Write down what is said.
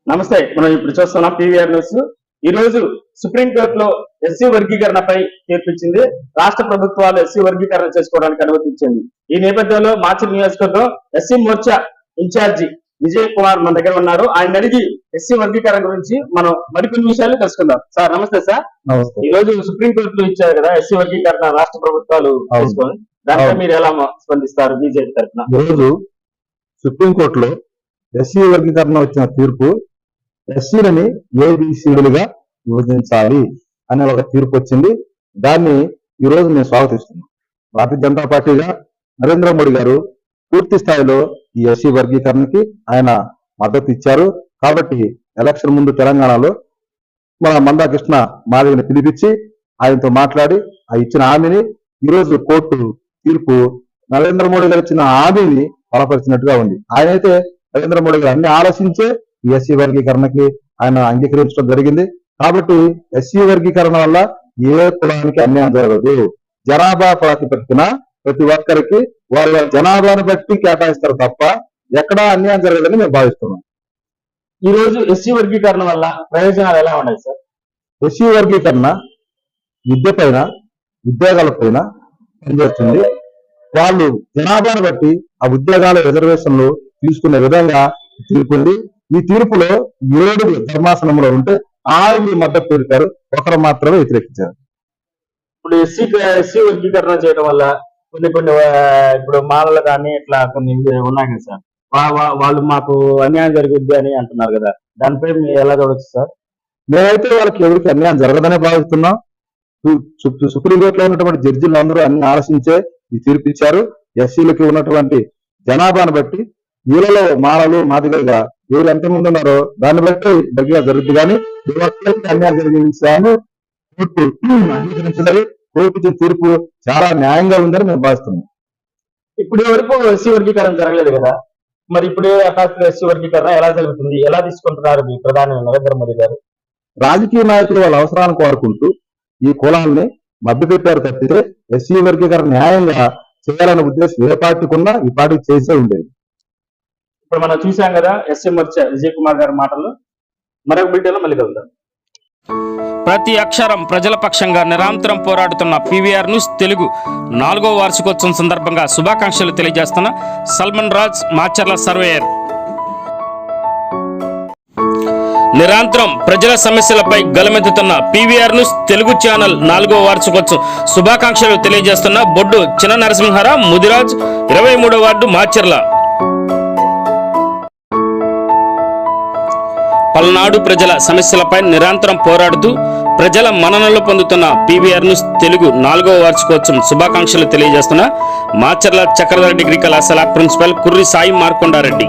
నమస్తే. మనం ఇప్పుడు చూస్తున్నాం పీవీఆర్ న్యూస్. ఈ రోజు సుప్రీంకోర్టులో ఎస్సీ వర్గీకరణపై తీర్పిచ్చింది. రాష్ట్ర ప్రభుత్వాలు ఎస్సీ వర్గీకరణ చేసుకోవడానికి అనుమతి ఇచ్చింది. ఈ నేపథ్యంలో మార్చి నియోజకవర్గం ఎస్సీ మోర్చా ఇన్ఛార్జి విజయ్ కుమార్ మన దగ్గర ఉన్నారు. ఆయన అడిగి ఎస్సీ వర్గీకరణ గురించి మనం మరికొన్ని విషయాలు తెలుసుకుందాం. సార్ నమస్తే. సార్ నమస్తే. ఈ రోజు సుప్రీంకోర్టులో ఇచ్చారు కదా ఎస్సీ వర్గీకరణ రాష్ట్ర ప్రభుత్వాలు తీసుకొని, దాంట్లో మీరు ఎలా స్పందిస్తారు బీజేపీ తరఫున? ఈ రోజు సుప్రీంకోర్టులో ఎస్సీ వర్గీకరణ వచ్చిన తీర్పు ఎస్సీలని ఏబిసిలుగా విభజించాలి అనే ఒక తీర్పు వచ్చింది. దాన్ని ఈ రోజు మేము స్వాగతిస్తున్నాం. భారతీయ జనతా పార్టీగా నరేంద్ర మోడీ గారు పూర్తి స్థాయిలో ఈ ఎస్సీ వర్గీకరణకి ఆయన మద్దతు ఇచ్చారు. కాబట్టి ఎలక్షన్ ముందు తెలంగాణలో మన మందాకృష్ణ మాదిగని పిలిపించి ఆయనతో మాట్లాడి ఆ ఇచ్చిన హామీని ఈ రోజు కోర్టు తీర్పు నరేంద్ర మోడీ గారు ఇచ్చిన హామీని బలపరిచినట్టుగా ఉంది. ఆయనైతే నరేంద్ర మోడీ గారు అన్ని ఆలోచించే ఈ ఎస్సీ వర్గీకరణకి ఆయన అంగీకరించడం జరిగింది. కాబట్టి ఎస్సీ వర్గీకరణ వల్ల ఏ కులానికి అన్యాయం జరగదు. జనాభా ప్రాతిపదికన ప్రతి ఒక్కరికి వాళ్ళ జనాభాను బట్టి కేటాయిస్తారు తప్ప ఎక్కడా అన్యాయం జరగదని మేము భావిస్తున్నాం. ఈ రోజు ఎస్సీ వర్గీకరణ వల్ల ప్రయోజనాలు ఎలా ఉన్నాయి సార్? ఎస్సీ వర్గీకరణ విద్య పైన, ఉద్యోగాల పైన పనిచేస్తుంది. వాళ్ళు జనాభాను బట్టి ఆ ఉద్యోగాల రిజర్వేషన్లు తీసుకునే విధంగా తీర్పుంది. ఈ తీర్పులో 7 ధర్మాసనంలో ఉంటే 6 మద్దతు తెలిపారు, ఒకరు మాత్రమే వ్యతిరేకించారు. ఇప్పుడు ఎస్సీ వర్గీకరణ చేయడం వల్ల కొన్ని ఇప్పుడు మాలలు కానీ ఇట్లా కొన్ని ఉన్నాయి కదా సార్, వాళ్ళు మాకు అన్యాయం జరుగుద్ది అని అంటున్నారు కదా, దానిపై మీరు ఎలా చూడొచ్చు సార్? మేమైతే వాళ్ళకి ఎవరికి అన్యాయం జరగదనే భావిస్తున్నాం. సుప్రీంకోర్టులో ఉన్నటువంటి జడ్జిలు అందరూ అన్ని ఆలోచించే ఈ తీర్పు ఇచ్చారు. ఎస్సీలకి ఉన్నటువంటి జనాభాను బట్టి వీళ్ళలో మాలలు మాదిగలుగా ఎవరు ఎంతమంది ఉన్నారో దాన్ని బట్టి దగ్గర జరుగుతుంది. కానీ అన్యాయం జరిగించాలని కోర్టు అంగీకరించినది. కోర్టు ఇచ్చిన తీర్పు చాలా న్యాయంగా ఉందని మేము భావిస్తున్నాం. ఇప్పుడు వరకు ఎస్సీ వర్గీకరణ జరగలేదు కదా, మరి ఇప్పుడు హఠాత్తుగా ఎస్సీ వర్గీకరణ ఎలా జరుగుతుంది, ఎలా తీసుకుంటున్నారు మీ ప్రధాని నరేంద్ర మోదీ గారు? రాజకీయ నాయకులు వాళ్ళ అవసరాలను కోరుకుంటూ ఈ కులాన్ని మభ్యపెట్టారు తప్పితే ఎస్సీ వర్గీకరణ న్యాయంగా చేయాలనే ఉద్దేశం ఏ పార్టీకి ఉన్నా ఈ పార్టీకి చేసే ఉండేది. ఇప్పుడు మనం చూసాం కదా ఎస్సీ మోర్చా విజయ్ కుమార్ గారి మాటలు. మరొక బిల్టన్లో మళ్ళీ కలుద్దాం. ప్రతి అక్షరం ప్రజల పక్షంగా నిరంతరం పోరాడుతున్న పీవీఆర్ న్యూస్ తెలుగు 4వ వార్షికోత్సవం సందర్భంగా శుభాకాంక్షలు తెలియజేస్తున్న సల్మాన్ రాజ్ మాచర్ల సర్వేయర్. నిరంతరం ప్రజల సమస్యలపై గలమెత్తుతున్న పీవీఆర్ న్యూస్ తెలుగు ఛానల్ 4వ వార్షికోత్సవం శుభాకాంక్షలు తెలియజేస్తున్న బొడ్డు చిన్న నరసింహారావు ముదిరాజ్ 23వ వార్డు మాచర్ల. పల్నాడు ప్రజల సమస్యలపై నిరంతరం పోరాడుతూ ప్రజల మన్ననలు పొందుతున్న పీవీఆర్ న్యూస్ తెలుగు 4వ వార్షికోత్సవం శుభాకాంక్షలు తెలియజేస్తున్న మాచర్ల చక్రధర డిగ్రీ కళాశాల ప్రిన్సిపల్ కుర్రి సాయి మార్కొండారెడ్డి.